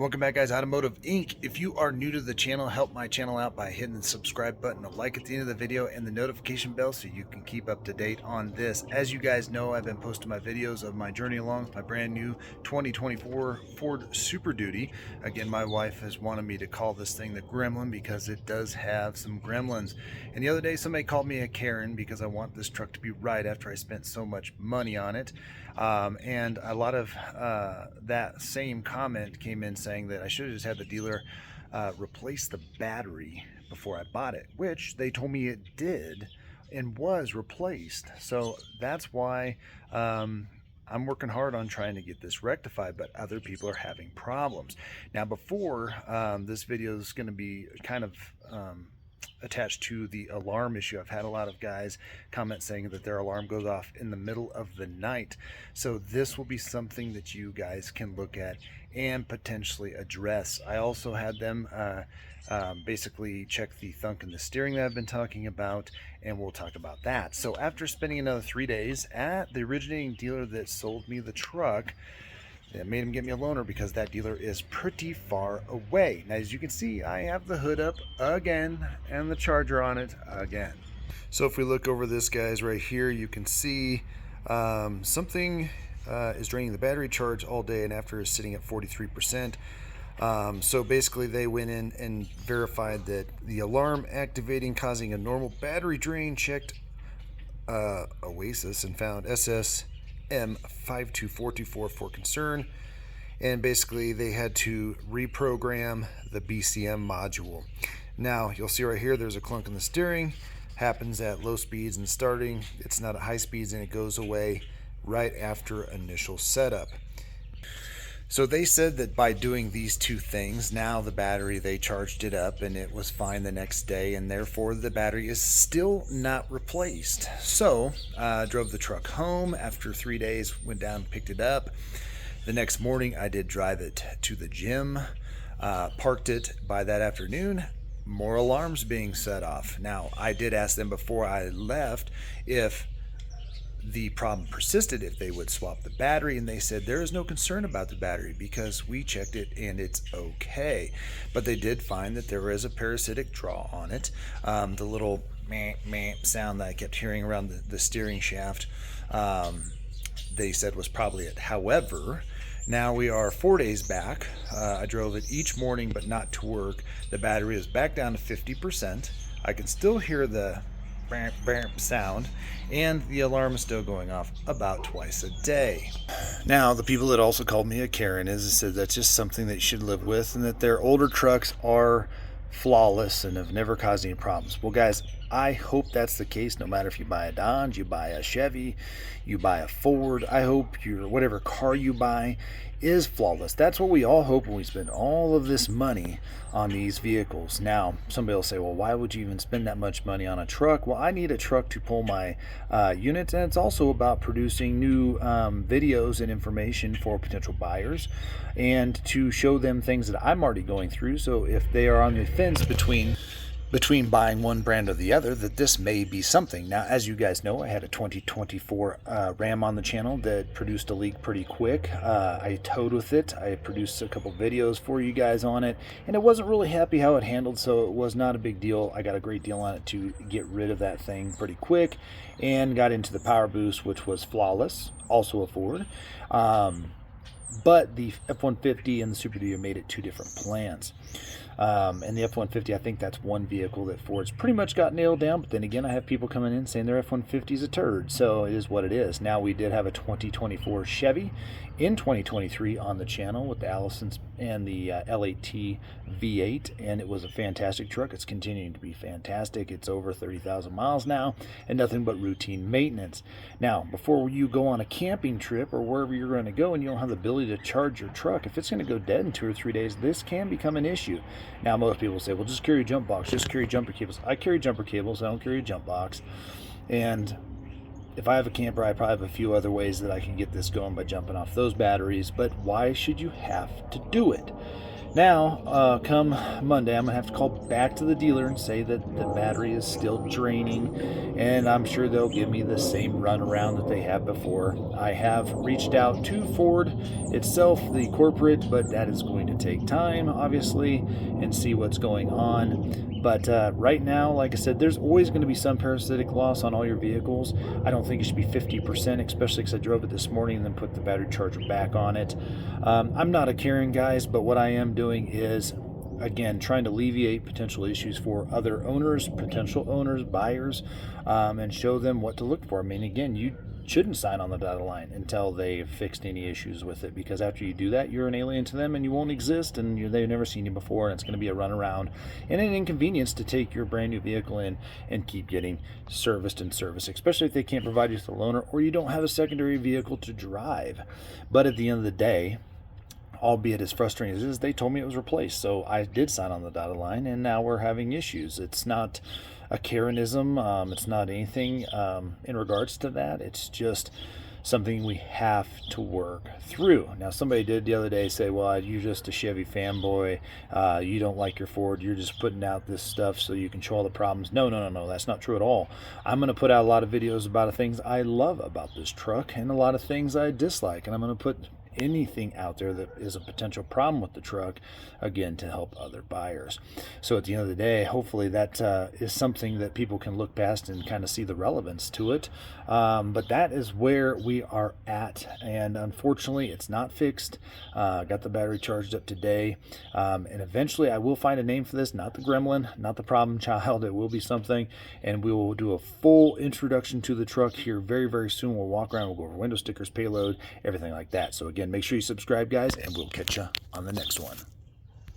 Welcome back, guys. Automotive Inc. If you are new to the channel, help my channel out by hitting the subscribe button, a like at the end of the video, and the notification bell so you can keep up to date on this. As you guys know, I've been posting my videos of my journey along with my brand new 2024 Ford Super Duty. Again, my wife has wanted me to call this thing the Gremlin because it does have some gremlins. And the other day, somebody called me a Karen because I want this truck to be right after I spent so much money on it. And a lot of that same comment came in saying that I should have just had the dealer replace the battery before I bought it, which they told me it did and was replaced. So that's why I'm working hard on trying to get this rectified, but other people are having problems. Now, before this video is going to be kind of attached to the alarm issue. I've had a lot of guys comment saying that their alarm goes off in the middle of the night. So this will be something that you guys can look at and potentially address. I also had them basically check the thunk in the steering that I've been talking about, and we'll talk about that. So after spending another 3 days at the originating dealer that sold me the truck, it made him get me a loaner because that dealer is pretty far away. Now, as you can see, I have the hood up again and the charger on it again. So if we look over this, guys, right here, you can see something is draining the battery charge all day, and after is sitting at 43%. So basically they went in and verified that the alarm activating causing a normal battery drain, checked Oasis and found M52424 for concern, and basically they had to reprogram the BCM module. Now you'll see right here there's a clunk in the steering, happens at low speeds and starting. It's not at high speeds, and it goes away right after initial setup. So they said that by doing these two things, now the battery, they charged it up and it was fine the next day, and therefore the battery is still not replaced. So drove the truck home after 3 days, went down, picked it up. The next morning I did drive it to the gym, parked it. By that afternoon, more alarms being set off. Now, I did ask them before I left if the problem persisted, if they would swap the battery, and they said there is no concern about the battery because we checked it and it's okay. But they did find that there is a parasitic draw on it. The little meh meh sound that I kept hearing around the steering shaft, they said was probably it. However, now we are 4 days back. I drove it each morning but not to work. The battery is back down to 50%. I can still hear the bam, bam sound, and the alarm is still going off about twice a day. Now, the people that also called me a Karen said that's just something that you should live with, and that their older trucks are flawless and have never caused any problems. Well, guys, I hope that's the case. No matter if you buy a Dodge, you buy a Chevy, you buy a Ford, I hope your whatever car you buy is flawless. That's what we all hope when we spend all of this money on these vehicles. Now, somebody will say, well, why would you even spend that much money on a truck? Well, I need a truck to pull my units, and it's also about producing new videos and information for potential buyers and to show them things that I'm already going through. So if they are on the fence between buying one brand or the other, that this may be something. Now, as you guys know, I had a 2024 Ram on the channel that produced a leak pretty quick. I towed with it. I produced a couple videos for you guys on it, and I wasn't really happy how it handled, so it was not a big deal. I got a great deal on it to get rid of that thing pretty quick, and got into the Power Boost, which was flawless, also a Ford. But the F-150 and the Super Duty made it two different plans. And the F-150, I think that's one vehicle that Ford's pretty much got nailed down. But then again, I have people coming in saying their F-150 is a turd. So it is what it is. Now, we did have a 2024 Chevy in 2023 on the channel with the Allison's and the L8T V8. And it was a fantastic truck. It's continuing to be fantastic. It's over 30,000 miles now and nothing but routine maintenance. Now, before you go on a camping trip or wherever you're going to go and you don't have the ability to charge your truck, if it's going to go dead in 2 or 3 days, this can become an issue. Now, most people say, well, just carry a jump box, just carry jumper cables. I carry jumper cables, I don't carry a jump box. And if I have a camper, I probably have a few other ways that I can get this going by jumping off those batteries. But why should you have to do it? Now, come Monday, I'm going to have to call back to the dealer and say that the battery is still draining, and I'm sure they'll give me the same runaround that they have before. I have reached out to Ford itself, the corporate, but that is going to take time, obviously, and see what's going on. But right now, like I said, there's always going to be some parasitic loss on all your vehicles. I don't think it should be 50%, especially because I drove it this morning and then put the battery charger back on it. I'm not a Karen, guys, but what I am doing is, again, trying to alleviate potential issues for other owners, potential owners, buyers, and show them what to look for. I mean, again, you shouldn't sign on the dotted line until they've fixed any issues with it, because after you do that, you're an alien to them and you won't exist, and they've never seen you before, and it's going to be a runaround and an inconvenience to take your brand new vehicle in and keep getting serviced and serviced, especially if they can't provide you with a loaner or you don't have a secondary vehicle to drive. But at the end of the day, albeit as frustrating as it is, they told me it was replaced. So I did sign on the dotted line, and now we're having issues. It's not a Karenism. It's not anything in regards to that. It's just something we have to work through. Now, somebody did the other day say, well, you're just a Chevy fanboy. You don't like your Ford. You're just putting out this stuff so you can show all the problems. No. That's not true at all. I'm going to put out a lot of videos about the things I love about this truck and a lot of things I dislike. And I'm going to put anything out there that is a potential problem with the truck, again, to help other buyers. So at the end of the day, hopefully that is something that people can look past and kind of see the relevance to it. But that is where we are at, and unfortunately it's not fixed. Got the battery charged up today, and eventually I will find a name for this. Not the gremlin, not the problem child. It will be something, and we will do a full introduction to the truck here very, very soon. We'll walk around, we'll go over window stickers, payload, everything like that. So again, make sure you subscribe, guys, and we'll catch you on the next one.